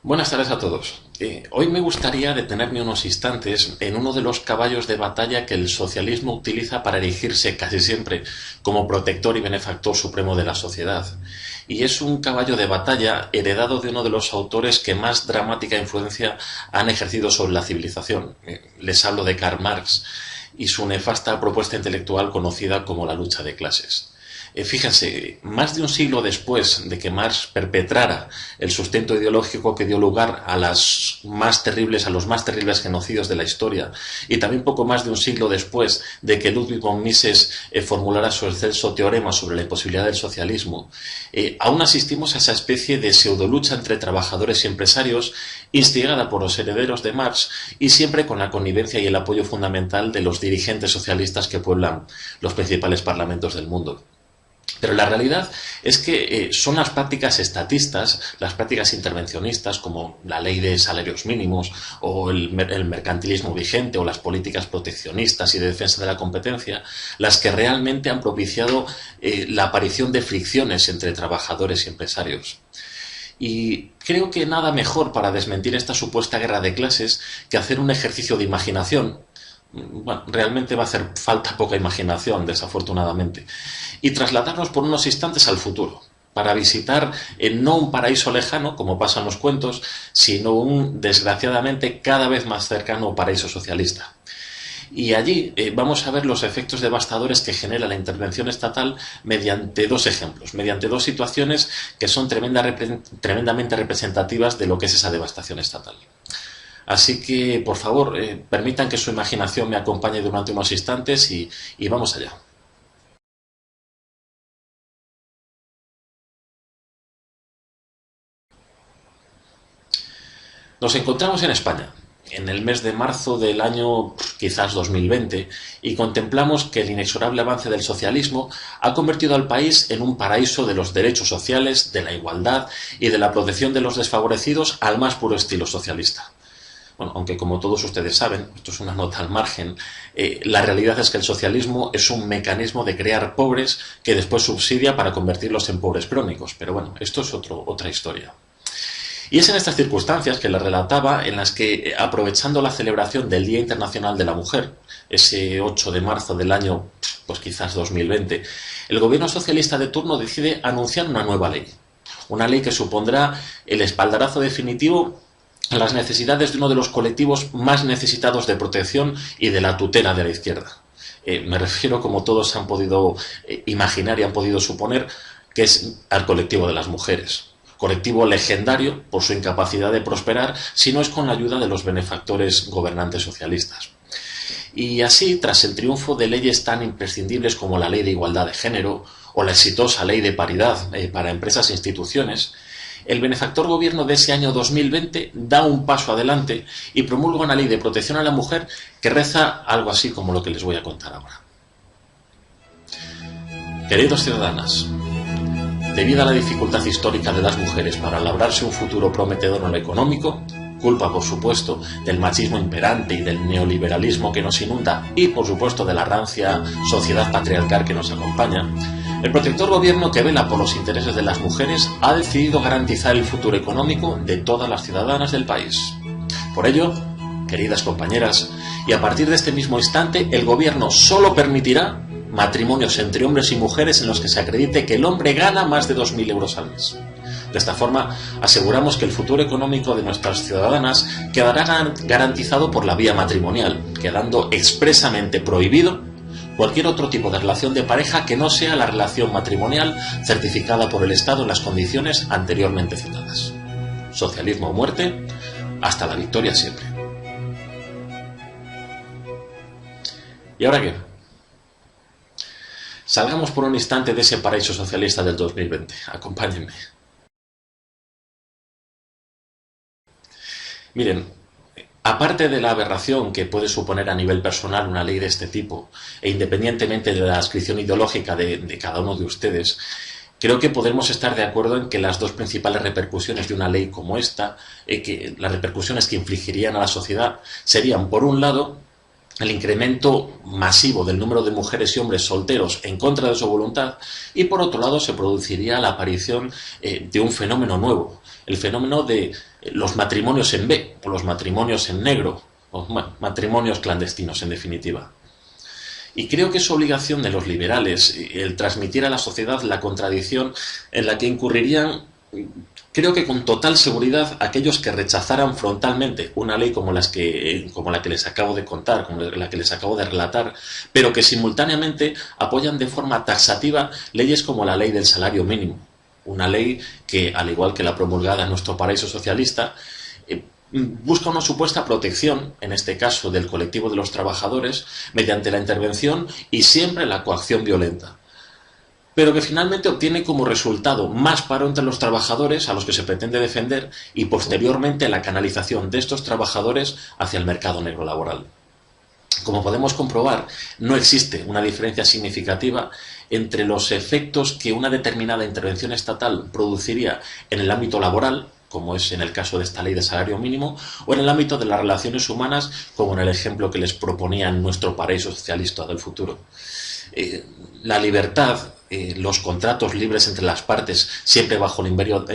Buenas tardes a todos. Hoy me gustaría detenerme unos instantes en uno de los caballos de batalla que el socialismo utiliza para erigirse casi siempre como protector y benefactor supremo de la sociedad. Y es un caballo de batalla heredado de uno de los autores que más dramática influencia han ejercido sobre la civilización. Les hablo de Karl Marx y su nefasta propuesta intelectual conocida como la lucha de clases. Fíjense, más de un siglo después de que Marx perpetrara el sustento ideológico que dio lugar a los más terribles genocidios de la historia, y también poco más de un siglo después de que Ludwig von Mises formulara su excelso teorema sobre la imposibilidad del socialismo, aún asistimos a esa especie de pseudolucha entre trabajadores y empresarios, instigada por los herederos de Marx y siempre con la connivencia y el apoyo fundamental de los dirigentes socialistas que pueblan los principales parlamentos del mundo. Pero la realidad es que son las prácticas estatistas, las prácticas intervencionistas, como la ley de salarios mínimos o el mercantilismo vigente o las políticas proteccionistas y de defensa de la competencia, las que realmente han propiciado la aparición de fricciones entre trabajadores y empresarios. Y creo que nada mejor para desmentir esta supuesta guerra de clases que hacer un ejercicio de imaginación. Bueno, realmente va a hacer falta poca imaginación, desafortunadamente, y trasladarnos por unos instantes al futuro, para visitar no un paraíso lejano, como pasa en los cuentos, sino un, desgraciadamente, cada vez más cercano paraíso socialista. Y allí vamos a ver los efectos devastadores que genera la intervención estatal mediante dos ejemplos, mediante dos situaciones que son tremendamente representativas de lo que es esa devastación estatal. Así que, por favor, permitan que su imaginación me acompañe durante unos instantes y vamos allá. Nos encontramos en España, en el mes de marzo del año quizás 2020, y contemplamos que el inexorable avance del socialismo ha convertido al país en un paraíso de los derechos sociales, de la igualdad y de la protección de los desfavorecidos al más puro estilo socialista. Bueno, aunque como todos ustedes saben, esto es una nota al margen, la realidad es que el socialismo es un mecanismo de crear pobres que después subsidia para convertirlos en pobres crónicos. Pero bueno, esto es otra historia. Y es en estas circunstancias que les relataba, en las que, aprovechando la celebración del Día Internacional de la Mujer, ese 8 de marzo del año, pues quizás 2020, el gobierno socialista de turno decide anunciar una nueva ley. Una ley que supondrá el espaldarazo definitivo a las necesidades de uno de los colectivos más necesitados de protección y de la tutela de la izquierda. Me refiero, como todos han podido imaginar y han podido suponer, que es al colectivo de las mujeres. Colectivo legendario por su incapacidad de prosperar si no es con la ayuda de los benefactores gobernantes socialistas. Y así, tras el triunfo de leyes tan imprescindibles como la Ley de Igualdad de Género o la exitosa Ley de Paridad para empresas e instituciones, el benefactor gobierno de ese año 2020 da un paso adelante y promulga una ley de protección a la mujer que reza algo así como lo que les voy a contar ahora. Queridos ciudadanas, debido a la dificultad histórica de las mujeres para labrarse un futuro prometedor en lo económico, culpa por supuesto del machismo imperante y del neoliberalismo que nos inunda y por supuesto de la rancia sociedad patriarcal que nos acompaña, el protector gobierno que vela por los intereses de las mujeres ha decidido garantizar el futuro económico de todas las ciudadanas del país. Por ello, queridas compañeras, y a partir de este mismo instante, el gobierno solo permitirá matrimonios entre hombres y mujeres en los que se acredite que el hombre gana más de 2.000 euros al mes. De esta forma, aseguramos que el futuro económico de nuestras ciudadanas quedará garantizado por la vía matrimonial, quedando expresamente prohibido cualquier otro tipo de relación de pareja que no sea la relación matrimonial certificada por el Estado en las condiciones anteriormente citadas. Socialismo o muerte, hasta la victoria siempre. ¿Y ahora qué? Salgamos por un instante de ese paraíso socialista del 2020. Acompáñenme. Miren, aparte de la aberración que puede suponer a nivel personal una ley de este tipo, e independientemente de la adscripción ideológica de cada uno de ustedes, creo que podremos estar de acuerdo en que las dos principales repercusiones de una ley como esta, que las repercusiones que infligirían a la sociedad, serían, por un lado, el incremento masivo del número de mujeres y hombres solteros en contra de su voluntad, y por otro lado se produciría la aparición de un fenómeno nuevo, el fenómeno de los matrimonios en B, o los matrimonios en negro, o matrimonios clandestinos, en definitiva. Y creo que es obligación de los liberales el transmitir a la sociedad la contradicción en la que incurrirían, creo que con total seguridad, aquellos que rechazaran frontalmente una ley como la que les acabo de contar, como la que les acabo de relatar, pero que simultáneamente apoyan de forma taxativa leyes como la ley del salario mínimo. Una ley que, al igual que la promulgada en nuestro paraíso socialista, busca una supuesta protección, en este caso del colectivo de los trabajadores, mediante la intervención y siempre la coacción violenta, pero que finalmente obtiene como resultado más paro entre los trabajadores a los que se pretende defender y posteriormente la canalización de estos trabajadores hacia el mercado negro laboral. Como podemos comprobar, no existe una diferencia significativa entre los efectos que una determinada intervención estatal produciría en el ámbito laboral, como es en el caso de esta ley de salario mínimo, o en el ámbito de las relaciones humanas, como en el ejemplo que les proponía en nuestro paraíso socialista del futuro. La libertad, los contratos libres entre las partes, siempre bajo el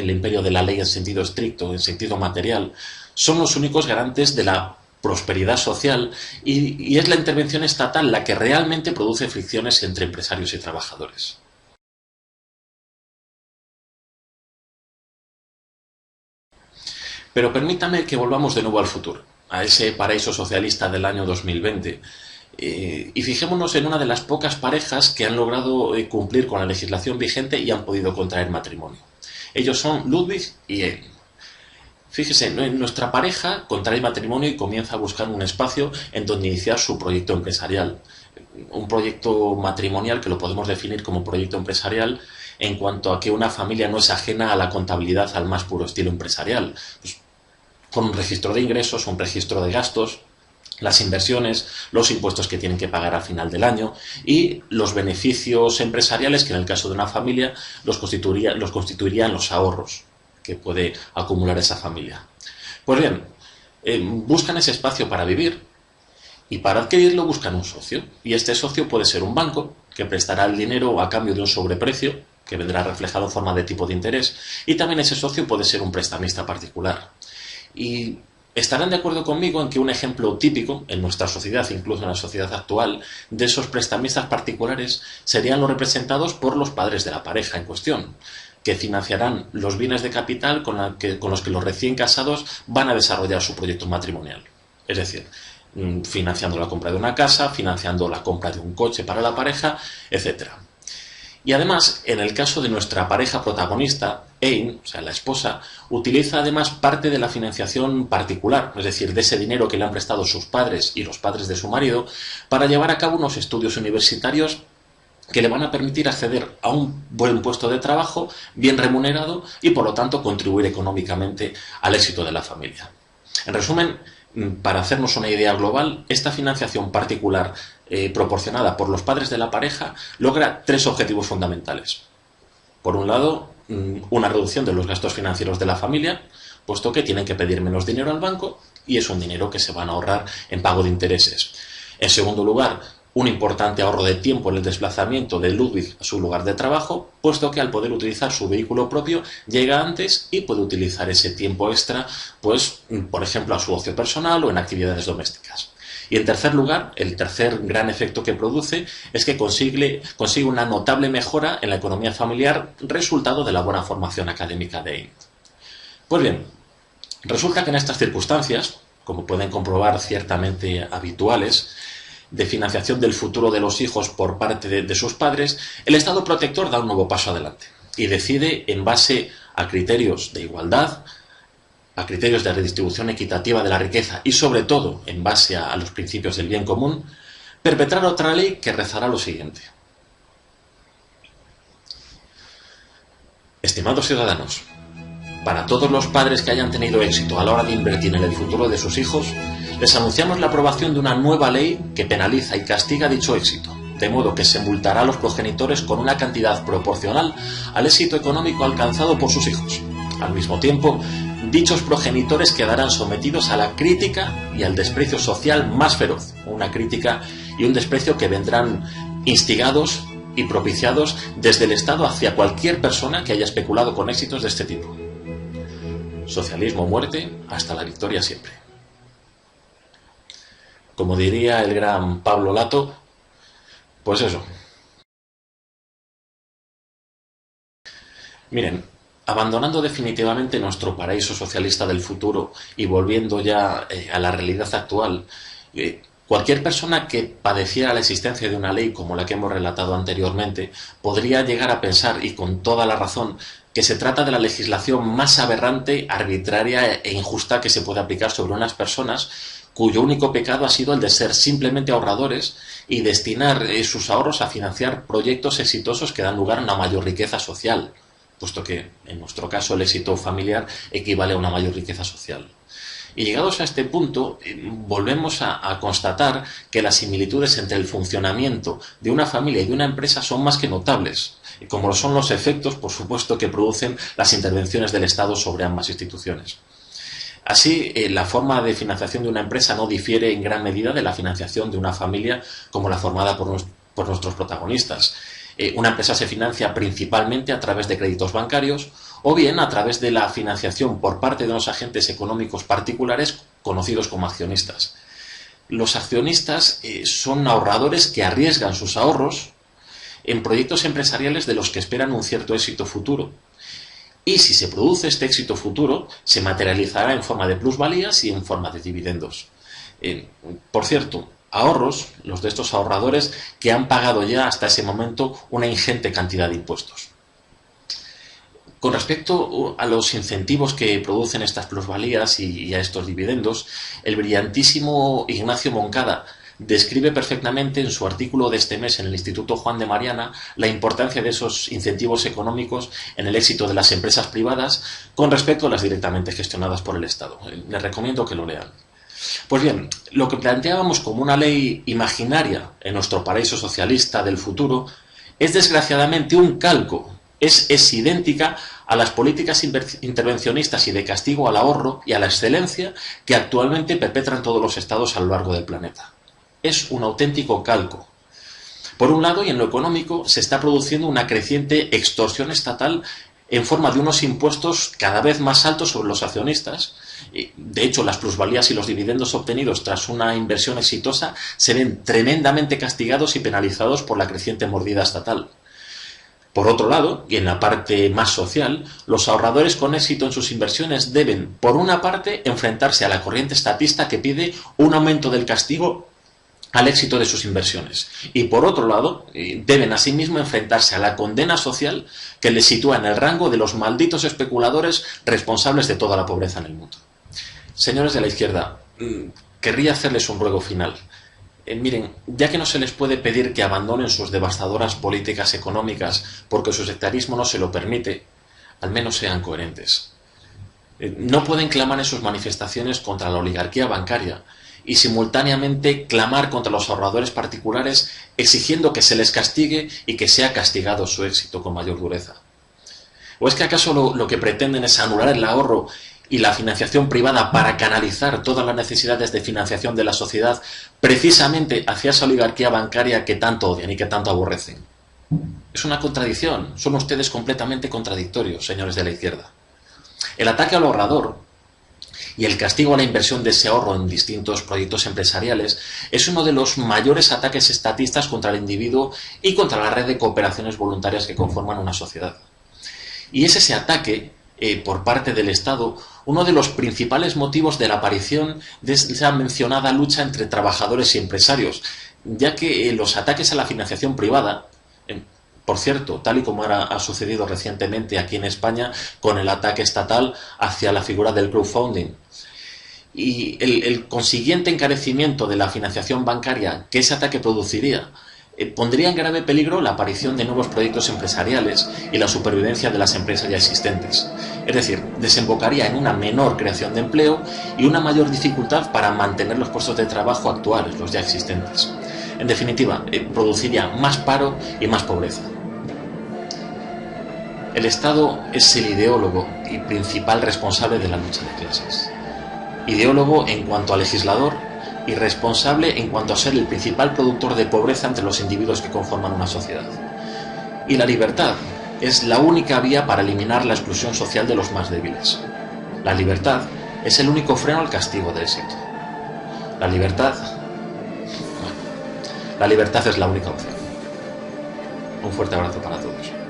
imperio de la ley en sentido estricto, en sentido material, son los únicos garantes de la prosperidad social y es la intervención estatal la que realmente produce fricciones entre empresarios y trabajadores. Pero permítame que volvamos de nuevo al futuro, a ese paraíso socialista del año 2020, y fijémonos en una de las pocas parejas que han logrado cumplir con la legislación vigente y han podido contraer matrimonio. Ellos son Ludwig y Ein. Fíjese, nuestra pareja contrae matrimonio y comienza a buscar un espacio en donde iniciar su proyecto empresarial. Un proyecto matrimonial que lo podemos definir como proyecto empresarial en cuanto a que una familia no es ajena a la contabilidad al más puro estilo empresarial. Pues, con un registro de ingresos, un registro de gastos, las inversiones, los impuestos que tienen que pagar al final del año y los beneficios empresariales que en el caso de una familia los constituirían los ahorros que puede acumular esa familia. Pues bien, buscan ese espacio para vivir y para adquirirlo buscan un socio. Y este socio puede ser un banco que prestará el dinero a cambio de un sobreprecio que vendrá reflejado en forma de tipo de interés, y también ese socio puede ser un prestamista particular. Y estarán de acuerdo conmigo en que un ejemplo típico en nuestra sociedad, incluso en la sociedad actual, de esos prestamistas particulares serían los representados por los padres de la pareja en cuestión, que financiarán los bienes de capital con los que los recién casados van a desarrollar su proyecto matrimonial. Es decir, financiando la compra de una casa, financiando la compra de un coche para la pareja, etc. Y además, en el caso de nuestra pareja protagonista, Ein, o sea, la esposa, utiliza además parte de la financiación particular, es decir, de ese dinero que le han prestado sus padres y los padres de su marido, para llevar a cabo unos estudios universitarios que le van a permitir acceder a un buen puesto de trabajo, bien remunerado, y por lo tanto contribuir económicamente al éxito de la familia. En resumen, para hacernos una idea global, esta financiación particular proporcionada por los padres de la pareja logra tres objetivos fundamentales. Por un lado, una reducción de los gastos financieros de la familia, puesto que tienen que pedir menos dinero al banco y es un dinero que se van a ahorrar en pago de intereses. En segundo lugar, un importante ahorro de tiempo en el desplazamiento de Ludwig a su lugar de trabajo, puesto que al poder utilizar su vehículo propio llega antes y puede utilizar ese tiempo extra, pues, por ejemplo, a su ocio personal o en actividades domésticas. Y en tercer lugar, el tercer gran efecto que produce es que consigue una notable mejora en la economía familiar, resultado de la buena formación académica de Ein. Pues bien, resulta que en estas circunstancias, como pueden comprobar ciertamente habituales, de financiación del futuro de los hijos por parte de sus padres, el Estado protector da un nuevo paso adelante y decide, en base a criterios de igualdad, a criterios de redistribución equitativa de la riqueza y sobre todo en base a los principios del bien común, perpetrar otra ley que rezará lo siguiente. Estimados ciudadanos, para todos los padres que hayan tenido éxito a la hora de invertir en el futuro de sus hijos, les anunciamos la aprobación de una nueva ley que penaliza y castiga dicho éxito, de modo que se multará a los progenitores con una cantidad proporcional al éxito económico alcanzado por sus hijos. Al mismo tiempo, dichos progenitores quedarán sometidos a la crítica y al desprecio social más feroz, una crítica y un desprecio que vendrán instigados y propiciados desde el Estado hacia cualquier persona que haya especulado con éxitos de este tipo. Socialismo o muerte, hasta la victoria siempre. Como diría el gran Pablo Lato, pues eso. Miren, abandonando definitivamente nuestro paraíso socialista del futuro y volviendo ya a la realidad actual, cualquier persona que padeciera la existencia de una ley como la que hemos relatado anteriormente podría llegar a pensar, y con toda la razón, que se trata de la legislación más aberrante, arbitraria e injusta que se puede aplicar sobre unas personas cuyo único pecado ha sido el de ser simplemente ahorradores y destinar sus ahorros a financiar proyectos exitosos que dan lugar a una mayor riqueza social, puesto que, en nuestro caso, el éxito familiar equivale a una mayor riqueza social. Y llegados a este punto, volvemos a constatar que las similitudes entre el funcionamiento de una familia y de una empresa son más que notables, como lo son los efectos, por supuesto, que producen las intervenciones del Estado sobre ambas instituciones. Así, la forma de financiación de una empresa no difiere en gran medida de la financiación de una familia como la formada por nuestros protagonistas. Una empresa se financia principalmente a través de créditos bancarios o bien a través de la financiación por parte de unos agentes económicos particulares conocidos como accionistas. Los accionistas son ahorradores que arriesgan sus ahorros en proyectos empresariales de los que esperan un cierto éxito futuro. Y si se produce este éxito futuro, se materializará en forma de plusvalías y en forma de dividendos. Por cierto, ahorros, los de estos ahorradores, que han pagado ya hasta ese momento una ingente cantidad de impuestos. Con respecto a los incentivos que producen estas plusvalías y a estos dividendos, el brillantísimo Ignacio Moncada describe perfectamente en su artículo de este mes en el Instituto Juan de Mariana la importancia de esos incentivos económicos en el éxito de las empresas privadas con respecto a las directamente gestionadas por el Estado. Les recomiendo que lo lean. Pues bien, lo que planteábamos como una ley imaginaria en nuestro paraíso socialista del futuro es desgraciadamente un calco, es idéntica a las políticas intervencionistas y de castigo al ahorro y a la excelencia que actualmente perpetran todos los estados a lo largo del planeta. Es un auténtico calco. Por un lado, y en lo económico, se está produciendo una creciente extorsión estatal en forma de unos impuestos cada vez más altos sobre los accionistas. De hecho, las plusvalías y los dividendos obtenidos tras una inversión exitosa se ven tremendamente castigados y penalizados por la creciente mordida estatal. Por otro lado, y en la parte más social, los ahorradores con éxito en sus inversiones deben, por una parte, enfrentarse a la corriente estatista que pide un aumento del castigo al éxito de sus inversiones. Y por otro lado, deben asimismo enfrentarse a la condena social que les sitúa en el rango de los malditos especuladores responsables de toda la pobreza en el mundo. Señores de la izquierda, querría hacerles un ruego final. Miren, ya que no se les puede pedir que abandonen sus devastadoras políticas económicas porque su sectarismo no se lo permite, al menos sean coherentes. No pueden clamar en sus manifestaciones contra la oligarquía bancaria y simultáneamente clamar contra los ahorradores particulares exigiendo que se les castigue y que sea castigado su éxito con mayor dureza. ¿O es que acaso lo que pretenden es anular el ahorro y la financiación privada para canalizar todas las necesidades de financiación de la sociedad precisamente hacia esa oligarquía bancaria que tanto odian y que tanto aborrecen? Es una contradicción, son ustedes completamente contradictorios, señores de la izquierda. El ataque al ahorrador y el castigo a la inversión de ese ahorro en distintos proyectos empresariales es uno de los mayores ataques estatistas contra el individuo y contra la red de cooperaciones voluntarias que conforman una sociedad. Y es ese ataque, por parte del Estado, uno de los principales motivos de la aparición de esa mencionada lucha entre trabajadores y empresarios, ya que los ataques a la financiación privada, por cierto, tal y como ha sucedido recientemente aquí en España con el ataque estatal hacia la figura del crowdfunding, y el consiguiente encarecimiento de la financiación bancaria que ese ataque produciría, pondría en grave peligro la aparición de nuevos proyectos empresariales y la supervivencia de las empresas ya existentes. Es decir, desembocaría en una menor creación de empleo y una mayor dificultad para mantener los puestos de trabajo actuales, los ya existentes. En definitiva, produciría más paro y más pobreza. El Estado es el ideólogo y principal responsable de la lucha de clases. Ideólogo en cuanto a legislador y responsable en cuanto a ser el principal productor de pobreza entre los individuos que conforman una sociedad. Y la libertad es la única vía para eliminar la exclusión social de los más débiles. La libertad es el único freno al castigo del éxito. La libertad... Bueno, la libertad es la única opción. Un fuerte abrazo para todos.